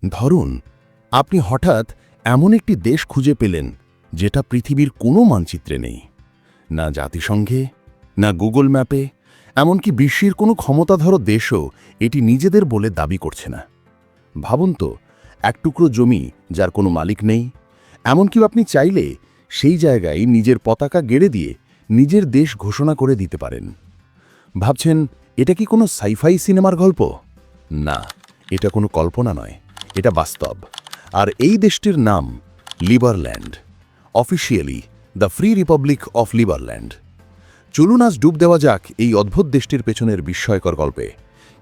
ধরুন আপনি হঠাৎ এমন একটি দেশ খুঁজে পেলেন যেটা পৃথিবীর কোনো মানচিত্রে নেই, না জাতিসংঘে, না গুগল ম্যাপে, এমনকি বিশ্বের কোনো ক্ষমতাধর দেশও এটি নিজেদের বলে দাবি করছে না। ভাবুন তো, এক টুকরো জমি যার কোনো মালিক নেই, এমনকি আপনি চাইলে সেই জায়গায় নিজের পতাকা গেড়ে দিয়ে নিজের দেশ ঘোষণা করে দিতে পারেন। ভাবছেন এটা কি কোনো সাইফাই সিনেমার গল্প? না, এটা কোনো কল্পনা নয়, এটা বাস্তব। আর এই দেশটির নাম Liberland, officially the free republic of Liberland. চলুন আজ ডুব দেওয়া যাক এই অদ্ভুত দেশটির পেছনের বিস্ময়কর গল্পে।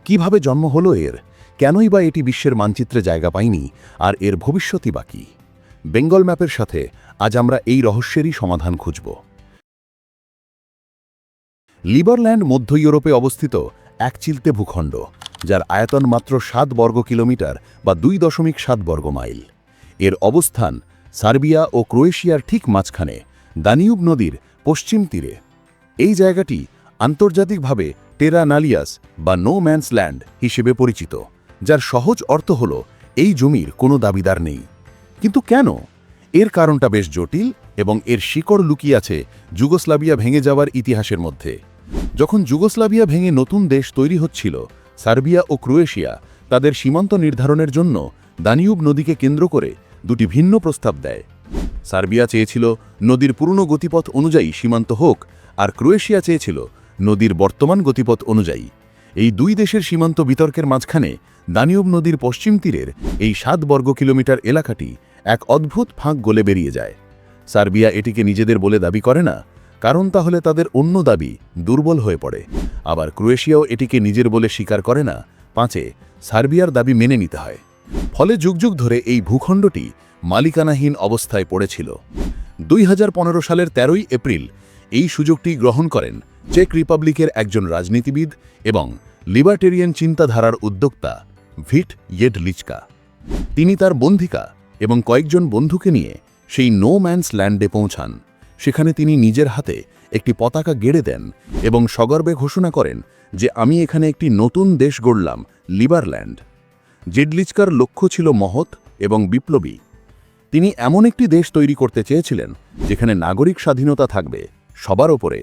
কিভাবে জন্ম হলো এর, কেনই বা এটি বিশ্বের মানচিত্রে জায়গা পায়নি, আর এর ভবিষ্যৎই বা কী? বেঙ্গল ম্যাপের সাথে আজ আমরা এই রহস্যেরই সমাধান খুঁজব। লিবারল্যান্ড মধ্য ইউরোপে অবস্থিত এক চিলতে ভূখণ্ড, যার আয়তন মাত্র 7 বর্গ কিলোমিটার বা 2.7 বর্গ মাইল। এর অবস্থান সার্বিয়া ও ক্রোয়েশিয়ার ঠিক মাঝখানে, দানিউব নদীর পশ্চিম তীরে। এই জায়গাটি আন্তর্জাতিকভাবে টেরা নালিয়াস বা নো ম্যানস ল্যান্ড হিসেবে পরিচিত, যার সহজ অর্থ হল এই জমির কোনো দাবিদার নেই। কিন্তু কেন? এর কারণটা বেশ জটিল এবং এর শিকড় লুকিয়ে আছে যুগোস্লাভিয়া ভেঙে যাওয়ার ইতিহাসের মধ্যে। যখন যুগোস্লাভিয়া ভেঙে নতুন দেশ তৈরি হচ্ছিল, সার্বিয়া ও ক্রোয়েশিয়া তাদের সীমান্ত নির্ধারণের জন্য দানিউব নদীকে কেন্দ্র করে দুটি ভিন্ন প্রস্তাব দেয়। সার্বিয়া চেয়েছিল নদীর পুরনো গতিপথ অনুযায়ী সীমান্ত হোক, আর ক্রোয়েশিয়া চেয়েছিল নদীর বর্তমান গতিপথ অনুযায়ী। এই দুই দেশের সীমান্ত বিতর্কের মাঝখানে দানিউব নদীর পশ্চিম তীরের এই 7 বর্গ কিলোমিটার এলাকাটি এক অদ্ভুত ফাঁক গলে বেরিয়ে যায়। সার্বিয়া এটিকে নিজেদের বলে দাবি করে না, কারণ তাহলে তাদের অন্য দাবি দুর্বল হয়ে পড়ে। আবার ক্রোয়েশিয়াও এটিকে নিজের বলে স্বীকার করে না, পাঁচে সার্বিয়ার দাবি মেনে নিতে হয়। ফলে যুগ যুগ ধরে এই ভূখণ্ডটি মালিকানাহীন অবস্থায় পড়েছিল। 2015 সালের 13 এপ্রিল এই সুযোগটি গ্রহণ করেন চেক রিপাবলিকের একজন রাজনীতিবিদ এবং লিবার্টেরিয়ান চিন্তাধারার উদ্যোক্তা ভিট ইয়েডলিচকা। তিনি তার বন্ধিকা এবং কয়েকজন বন্ধুকে নিয়ে সেই নো ম্যানস ল্যান্ডে পৌঁছান। সেখানে তিনি নিজের হাতে একটি পতাকা গেড়ে দেন এবং সগর্বে ঘোষণা করেন যে আমি এখানে একটি নতুন দেশ গড়লাম, লিবারল্যান্ড। জেডলিচকার লক্ষ্য ছিল মহৎ এবং বিপ্লবী। তিনি এমন একটি দেশ তৈরি করতে চেয়েছিলেন যেখানে নাগরিক স্বাধীনতা থাকবে সবার ওপরে।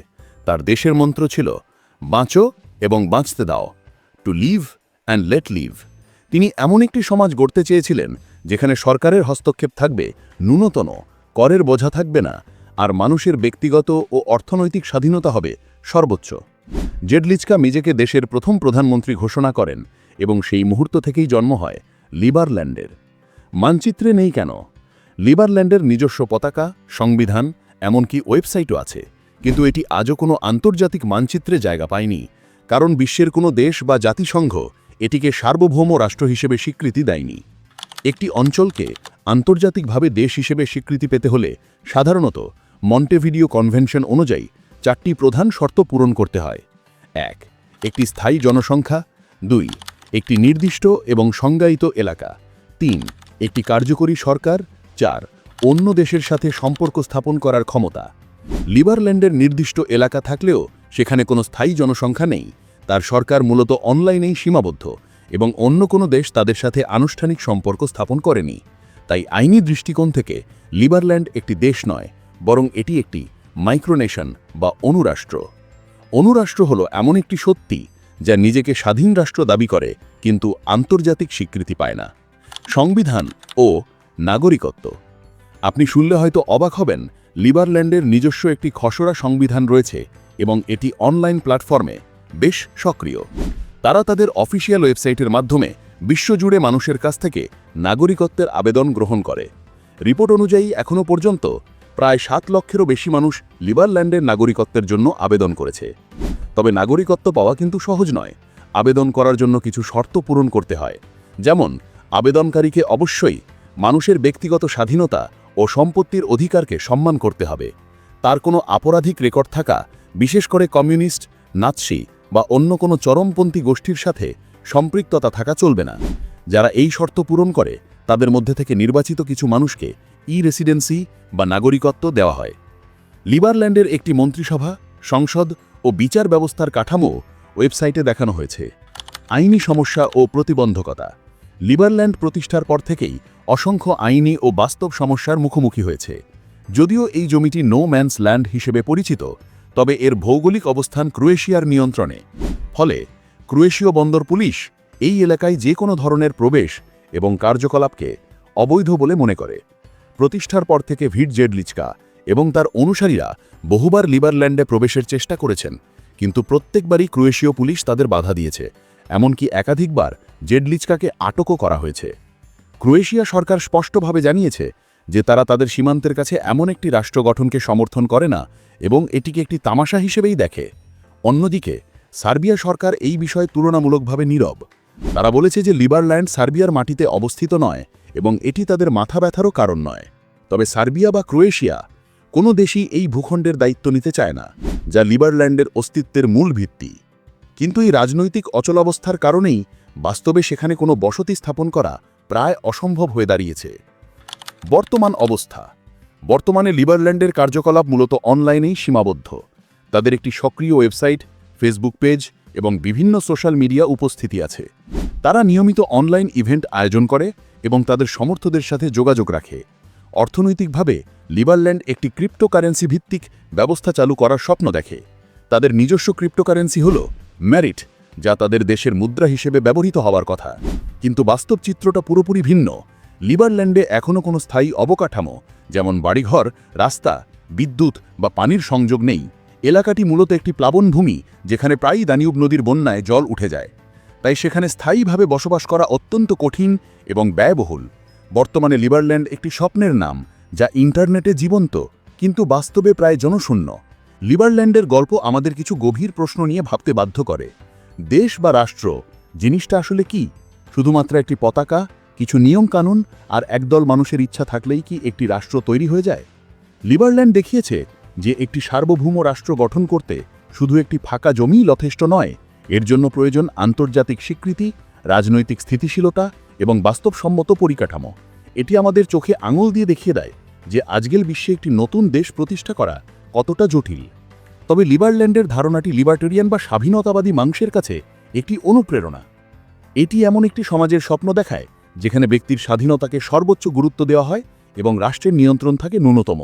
তার দেশের মন্ত্র ছিল বাঁচো এবং বাঁচতে দাও, to live and let live. তিনি এমন একটি সমাজ গড়তে চেয়েছিলেন যেখানে সরকারের হস্তক্ষেপ থাকবে ন্যূনতম, করের বোঝা থাকবে না, আর মানুষের ব্যক্তিগত ও অর্থনৈতিক স্বাধীনতা হবে সর্বোচ্চ। জেডলিচকা নিজেকে দেশের প্রথম প্রধানমন্ত্রী ঘোষণা করেন এবং সেই মুহূর্ত থেকেই জন্ম হয় লিবারল্যান্ডের। মানচিত্রে নেই কেন? লিবারল্যান্ডের নিজস্ব পতাকা, সংবিধান, এমনকি ওয়েবসাইটও আছে, কিন্তু এটি আজও কোনো আন্তর্জাতিক মানচিত্রে জায়গা পায়নি, কারণ বিশ্বের কোনো দেশ বা জাতিসংঘ এটিকে সার্বভৌম রাষ্ট্র হিসেবে স্বীকৃতি দেয়নি। একটি অঞ্চলকে আন্তর্জাতিকভাবে দেশ হিসেবে স্বীকৃতি পেতে হলে সাধারণত মন্টেভিডিও কনভেনশন অনুযায়ী 4টি প্রধান শর্ত পূরণ করতে হয়। 1. একটি স্থায়ী জনসংখ্যা। 2. একটি নির্দিষ্ট এবং সংজ্ঞায়িত এলাকা। 3. একটি কার্যকরী সরকার। 4. অন্য দেশের সাথে সম্পর্ক স্থাপন করার ক্ষমতা। লিবারল্যান্ডের নির্দিষ্ট এলাকা থাকলেও সেখানে কোনো স্থায়ী জনসংখ্যা নেই। তার সরকার মূলত অনলাইনেই সীমাবদ্ধ এবং অন্য কোনো দেশ তাদের সাথে আনুষ্ঠানিক সম্পর্ক স্থাপন করেনি। তাই আইনি দৃষ্টিকোণ থেকে লিবারল্যান্ড একটি দেশ নয়, বরং এটি একটি মাইক্রোনেশন বা অনুরাষ্ট্র। অনুরাষ্ট্র হল এমন একটি সত্যি যা নিজেকে স্বাধীন রাষ্ট্র দাবি করে কিন্তু আন্তর্জাতিক স্বীকৃতি পায় না। সংবিধান ও নাগরিকত্ব। আপনি শুনলে হয়তো অবাক হবেন, লিবারল্যান্ডের নিজস্ব একটি খসড়া সংবিধান রয়েছে এবং এটি অনলাইন প্ল্যাটফর্মে বেশ সক্রিয়। তারা তাদের অফিসিয়াল ওয়েবসাইটের মাধ্যমে বিশ্বজুড়ে মানুষের কাছ থেকে নাগরিকত্বের আবেদন গ্রহণ করে। রিপোর্ট অনুযায়ী এখনও পর্যন্ত প্রায় 7 লক্ষেরও বেশি মানুষ লিবারল্যান্ডের নাগরিকত্বের জন্য আবেদন করেছে। তবে নাগরিকত্ব পাওয়া কিন্তু সহজ নয়। আবেদন করার জন্য কিছু শর্ত পূরণ করতে হয়, যেমন আবেদনকারীকে অবশ্যই মানুষের ব্যক্তিগত স্বাধীনতা ও সম্পত্তির অধিকারকে সম্মান করতে হবে। তার কোনো আপরাধিক রেকর্ড থাকা, বিশেষ করে কমিউনিস্ট, নাৎসি বা অন্য কোনো চরমপন্থী গোষ্ঠীর সাথে সম্পৃক্ততা থাকা চলবে না। যারা এই শর্ত পূরণ করে তাদের মধ্যে থেকে নির্বাচিত কিছু মানুষকে রেসিডেন্সি বা নাগরিকত্ব দেওয়া হয়। লিবারল্যান্ডের একটি মন্ত্রিসভা, সংসদ ও বিচার ব্যবস্থার কাঠামো ওয়েবসাইটে দেখানো হয়েছে। আইনি সমস্যা ও প্রতিবন্ধকতা। লিবারল্যান্ড প্রতিষ্ঠার পর থেকেই অসংখ্য আইনি ও বাস্তব সমস্যার মুখোমুখি হয়েছে। যদিও এই জমিটি নো ম্যানস ল্যান্ড হিসেবে পরিচিত, তবে এর ভৌগোলিক অবস্থান ক্রোয়েশিয়ার নিয়ন্ত্রণে। ফলে ক্রোয়েশীয় বন্দর পুলিশ এই এলাকায় যে কোনো ধরনের প্রবেশ এবং কার্যকলাপকে অবৈধ বলে মনে করে। প্রতিষ্ঠার পর থেকে ভিট জেডলিচকা এবং তার অনুসারীরা বহুবার লিবারল্যান্ডে প্রবেশের চেষ্টা করেছেন, কিন্তু প্রত্যেকবারই ক্রোয়েশীয় পুলিশ তাদের বাধা দিয়েছে। এমনকি একাধিকবার জেডলিচকাকে আটকও করা হয়েছে। ক্রোয়েশিয়া সরকার স্পষ্টভাবে জানিয়েছে যে তারা তাদের সীমান্তের কাছে এমন একটি রাষ্ট্র গঠনকে সমর্থন করে না এবং এটিকে একটি তামাশা হিসেবেই দেখে। অন্যদিকে সার্বিয়া সরকার এই বিষয়ে তুলনামূলকভাবে নীরব। তারা বলেছে যে লিবারল্যান্ড সার্বিয়ার মাটিতে অবস্থিত নয় এবং এটি তাদের মাথা ব্যথারও কারণ নয়। তবে সার্বিয়া বা ক্রোয়েশিয়া কোনো দেশই এই ভূখণ্ডের দায়িত্ব নিতে চায় না, যা লিবারল্যান্ডের অস্তিত্বের মূল ভিত্তি। কিন্তু এই রাজনৈতিক অচলাবস্থার কারণেই বাস্তবে সেখানে কোনো বসতি স্থাপন করা প্রায় অসম্ভব হয়ে দাঁড়িয়েছে। বর্তমান অবস্থা। বর্তমানে লিবারল্যান্ডের কার্যকলাপ মূলত অনলাইনেই সীমাবদ্ধ। তাদের একটি সক্রিয় ওয়েবসাইট, ফেসবুক পেজ এবং বিভিন্ন সোশ্যাল মিডিয়া উপস্থিতি আছে। তারা নিয়মিত অনলাইন ইভেন্ট আয়োজন করে এবং তাদের সমর্থকদের সাথে যোগাযোগ রাখে। অর্থনৈতিকভাবে লিবারল্যান্ড একটি ক্রিপ্টোকারেন্সি ভিত্তিক ব্যবস্থা চালু করার স্বপ্ন দেখে। তাদের নিজস্ব ক্রিপ্টোকারেন্সি হল ম্যারিট, যা তাদের দেশের মুদ্রা হিসেবে ব্যবহৃত হওয়ার কথা। কিন্তু বাস্তব চিত্রটা পুরোপুরি ভিন্ন। লিবারল্যান্ডে এখনও কোনো স্থায়ী অবকাঠামো, যেমন বাড়িঘর, রাস্তা, বিদ্যুৎ বা পানির সংযোগ নেই। এলাকাটি মূলত একটি প্লাবনভূমি, যেখানে প্রায়ই দানিউব নদীর বন্যায় জল উঠে যায়। তাই সেখানে স্থায়ীভাবে বসবাস করা অত্যন্ত কঠিন এবং ব্যয়বহুল। বর্তমানে লিবারল্যান্ড একটি স্বপ্নের নাম, যা ইন্টারনেটে জীবন্ত কিন্তু বাস্তবে প্রায় জনশূন্য। লিবারল্যান্ডের গল্প আমাদের কিছু গভীর প্রশ্ন নিয়ে ভাবতে বাধ্য করে। দেশ বা রাষ্ট্র জিনিসটা আসলে কি? শুধুমাত্র একটি পতাকা, কিছু নিয়মকানুন আর একদল মানুষের ইচ্ছা থাকলেই কি একটি রাষ্ট্র তৈরি হয়ে যায়? লিবারল্যান্ড দেখিয়েছে যে একটি সার্বভৌম রাষ্ট্র গঠন করতে শুধু একটি ফাঁকা জমিই যথেষ্ট নয়। এর জন্য প্রয়োজন আন্তর্জাতিক স্বীকৃতি, রাজনৈতিক স্থিতিশীলতা এবং বাস্তবসম্মত পরিকাঠামো। এটি আমাদের চোখে আঙুল দিয়ে দেখিয়ে দেয় যে আজকের বিশ্বে একটি নতুন দেশ প্রতিষ্ঠা করা কতটা জটিল। তবে লিবারল্যান্ডের ধারণাটি লিবার্টেরিয়ান বা স্বাধীনতাবাদী মানুষের কাছে একটি অনুপ্রেরণা। এটি এমন একটি সমাজের স্বপ্ন দেখায় যেখানে ব্যক্তির স্বাধীনতাকে সর্বোচ্চ গুরুত্ব দেওয়া হয় এবং রাষ্ট্রের নিয়ন্ত্রণ থাকে ন্যূনতম।